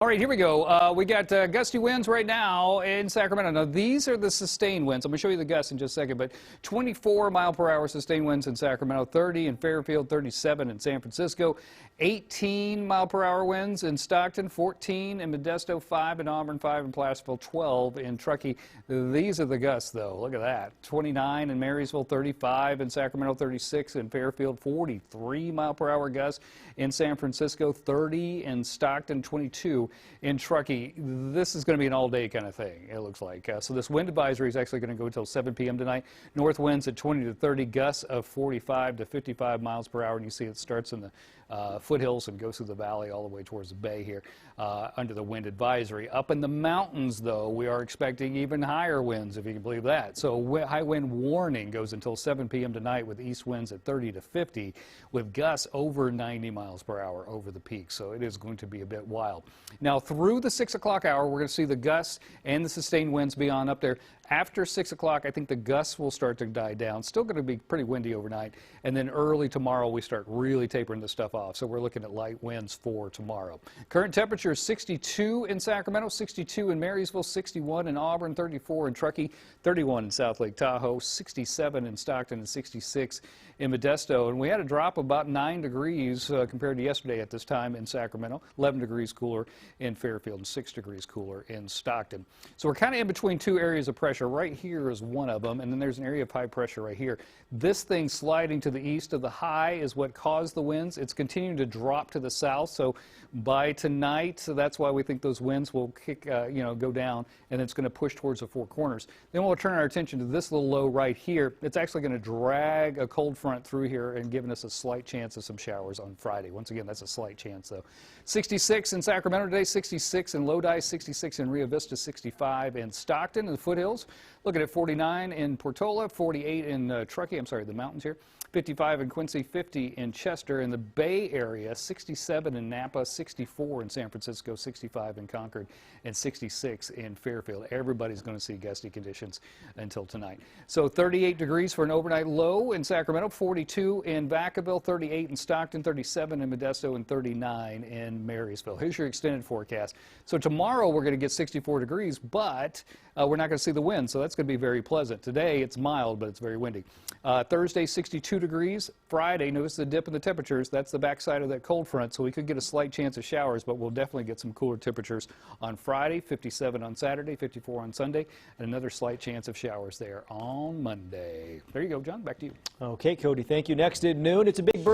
All right, here we go. We got gusty winds right now in Sacramento. Now, these are the sustained winds. I'm going to show you the gusts in just a second, but 24-mile-per-hour sustained winds in Sacramento, 30 in Fairfield, 37 in San Francisco, 18-mile-per-hour winds in Stockton, 14 in Modesto, 5 in Auburn, 5 in Placerville, 12 in Truckee. These are the gusts, though. Look at that. 29 in Marysville, 35 in Sacramento, 36 in Fairfield, 43-mile-per-hour gusts in San Francisco, 30 in Stockton, 22 in Truckee. This is going to be an all-day kind of thing, it looks like. So this wind advisory is actually going to go until 7 p.m. tonight. North winds at 20 to 30, gusts of 45 to 55 miles per hour. And you see it starts in the foothills and goes through the valley all the way towards the bay here under the wind advisory. Up in the mountains, though, we are expecting even higher winds, if you can believe that. So high wind warning goes until 7 p.m. tonight with east winds at 30 to 50 with gusts over 90 miles per hour over the peak. So it is going to be a bit wild. Now, through the 6 o'clock hour, we're going to see the gusts and the sustained winds be on up there. After 6 o'clock, I think the gusts will start to die down. Still going to be pretty windy overnight. And then early tomorrow, we start really tapering this stuff off. So we're looking at light winds for tomorrow. Current temperature is 62 in Sacramento, 62 in Marysville, 61 in Auburn, 34 in Truckee, 31 in South Lake Tahoe, 67 in Stockton, and 66 in Modesto. And we had a drop of about 9 degrees compared to yesterday at this time in Sacramento, 11 degrees cooler in Fairfield, and 6 degrees cooler in Stockton. So we're kind of in between two areas of pressure. Right here is one of them, and then there's an area of high pressure right here. This thing sliding to the east of the high is what caused the winds. It's continuing to drop to the south, so by tonight, so that's why we think those winds will go down, and it's going to push towards the Four Corners. Then we'll turn our attention to this little low right here. It's actually going to drag a cold front through here and giving us a slight chance of some showers on Friday. Once again, that's a slight chance, though. 66 in Sacramento today, 66 in Lodi, 66 in Rio Vista, 65 in Stockton in the foothills. Looking at 49 in Portola, 48 in Truckee, the mountains here, 55 in Quincy, 50 in Chester. In the Bay Area, 67 in Napa, 64 in San Francisco, 65 in Concord, and 66 in Fairfield. Everybody's going to see gusty conditions until tonight. So 38 degrees for an overnight low in Sacramento, 42 in Vacaville, 38 in Stockton, 37 in Modesto, and 39 in Marysville. Here's your extended forecast. So tomorrow we're going to get 64 degrees, but we're not going to see the wind, so that's going to be very pleasant. Today it's mild, but it's very windy. Thursday, 62 degrees. Friday, notice the dip in the temperatures. That's the backside of that cold front, so we could get a slight chance of showers, but we'll definitely get some cooler temperatures on Friday, 57 on Saturday, 54 on Sunday, and another slight chance of showers there on Monday. There you go, John. Back to you. Okay, Cody, thank you. Next at noon, it's a big birthday.